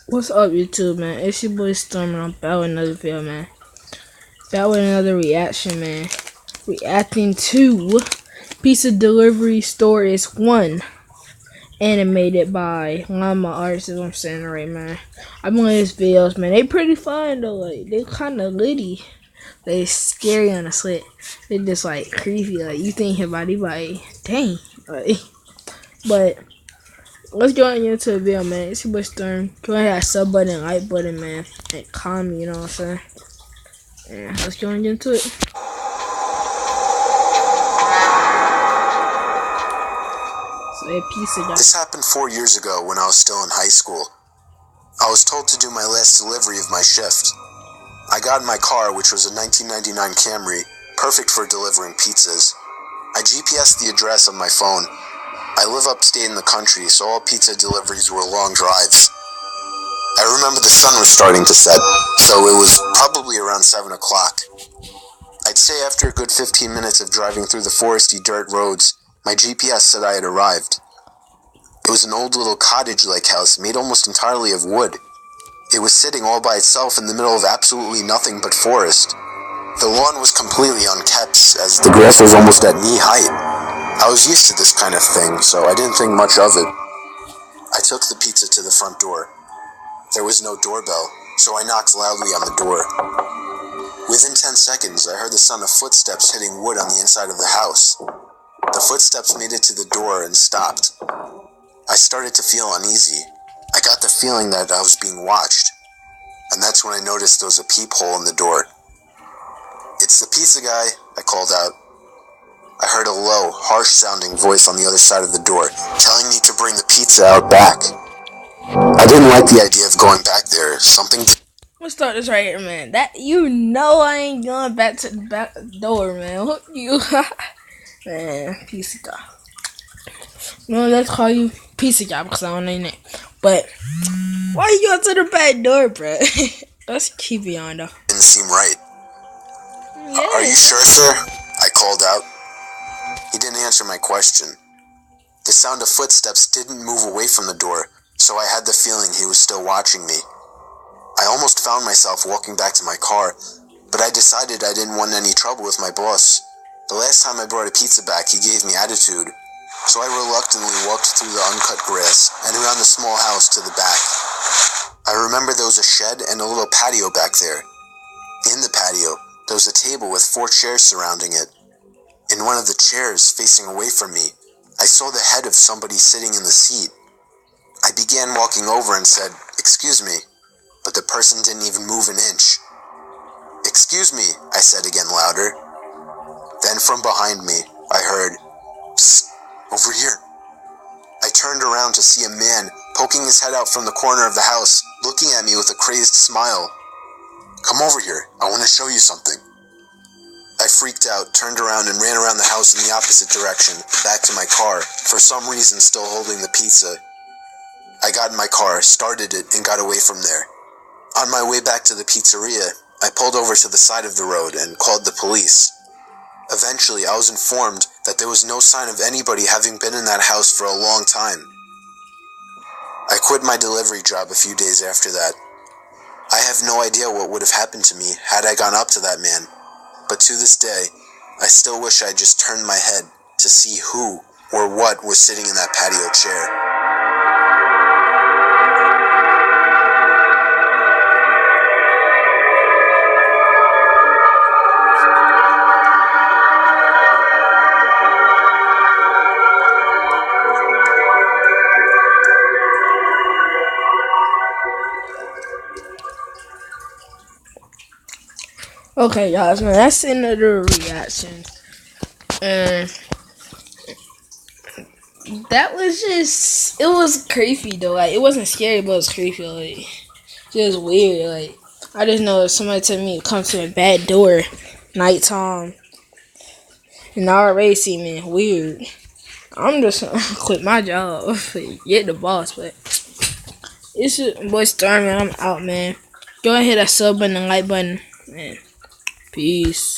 What's up, YouTube, man? It's your boy Storm, and I'm back with another video, man. Back with another reaction, man. Reacting to Pizza Delivery Store is One, animated by Llama Arts, is what I'm saying right, man. I've been his videos, man. They pretty fun, though. Like, they kind of litty. They scary on the slit. They just, like, creepy. Like, you think about it, like, dang. Like, but let's go into the video, man. It's your boy Storm. Go ahead, that sub button, like button, man, and comment. You know what I'm saying? Yeah, let's go and get into it. So, a piece of This happened 4 years ago when I was still in high school. I was told to do my last delivery of my shift. I got in my car, which was a 1999 Camry, perfect for delivering pizzas. I GPSed the address on my phone. I live upstate in the country, so all pizza deliveries were long drives. I remember the sun was starting to set, so it was probably around 7 o'clock. I'd say after a good 15 minutes of driving through the foresty dirt roads, my GPS said I had arrived. It was an old little cottage-like house made almost entirely of wood. It was sitting all by itself in the middle of absolutely nothing but forest. The lawn was completely unkept, as the grass was almost at knee height. I was used to this kind of thing, so I didn't think much of it. I took the pizza to the front door. There was no doorbell, so I knocked loudly on the door. Within 10 seconds, I heard the sound of footsteps hitting wood on the inside of the house. The footsteps made it to the door and stopped. I started to feel uneasy. I got the feeling that I was being watched, and that's when I noticed there was a peephole in the door. "It's the pizza guy," I called out. I heard a low, harsh-sounding voice on the other side of the door, telling me to bring the pizza out back. I didn't like the idea of going back there. Let's start this right here, man. That I ain't going back to the back door, man. Look you, man. Pizza guy. No, let's call you Pizza guy because I don't know your name. But why you go to the back door, bro? Let's keep it on though. Didn't seem right. Yeah. "Are you sure, sir?" I called out. He didn't answer my question. The sound of footsteps didn't move away from the door, so I had the feeling he was still watching me. I almost found myself walking back to my car, but I decided I didn't want any trouble with my boss. The last time I brought a pizza back, he gave me attitude, so I reluctantly walked through the uncut grass and around the small house to the back. I remember there was a shed and a little patio back there. In the patio, there was a table with 4 chairs surrounding it. In one of the chairs, facing away from me, I saw the head of somebody sitting in the seat. I began walking over and said, "Excuse me," but the person didn't even move an inch. "Excuse me," I said again louder. Then from behind me, I heard, "Psst, over here." I turned around to see a man poking his head out from the corner of the house, looking at me with a crazed smile. "Come over here, I want to show you something." I freaked out, turned around, and ran around the house in the opposite direction, back to my car, for some reason still holding the pizza. I got in my car, started it, and got away from there. On my way back to the pizzeria, I pulled over to the side of the road and called the police. Eventually, I was informed that there was no sign of anybody having been in that house for a long time. I quit my delivery job a few days after that. I have no idea what would have happened to me had I gone up to that man, but to this day, I still wish I just turned my head to see who or what was sitting in that patio chair. Okay, guys, man, that's another reaction. And that was it was creepy though. Like, it wasn't scary, but it was creepy. Like, just weird. Like, I just know if somebody tell me to come to the back door nighttime and I already see me weird, I'm just gonna quit my job, get the boss. But it's your boy Star, man. I'm out, man. Go ahead, hit that sub button and like button, man. Peace.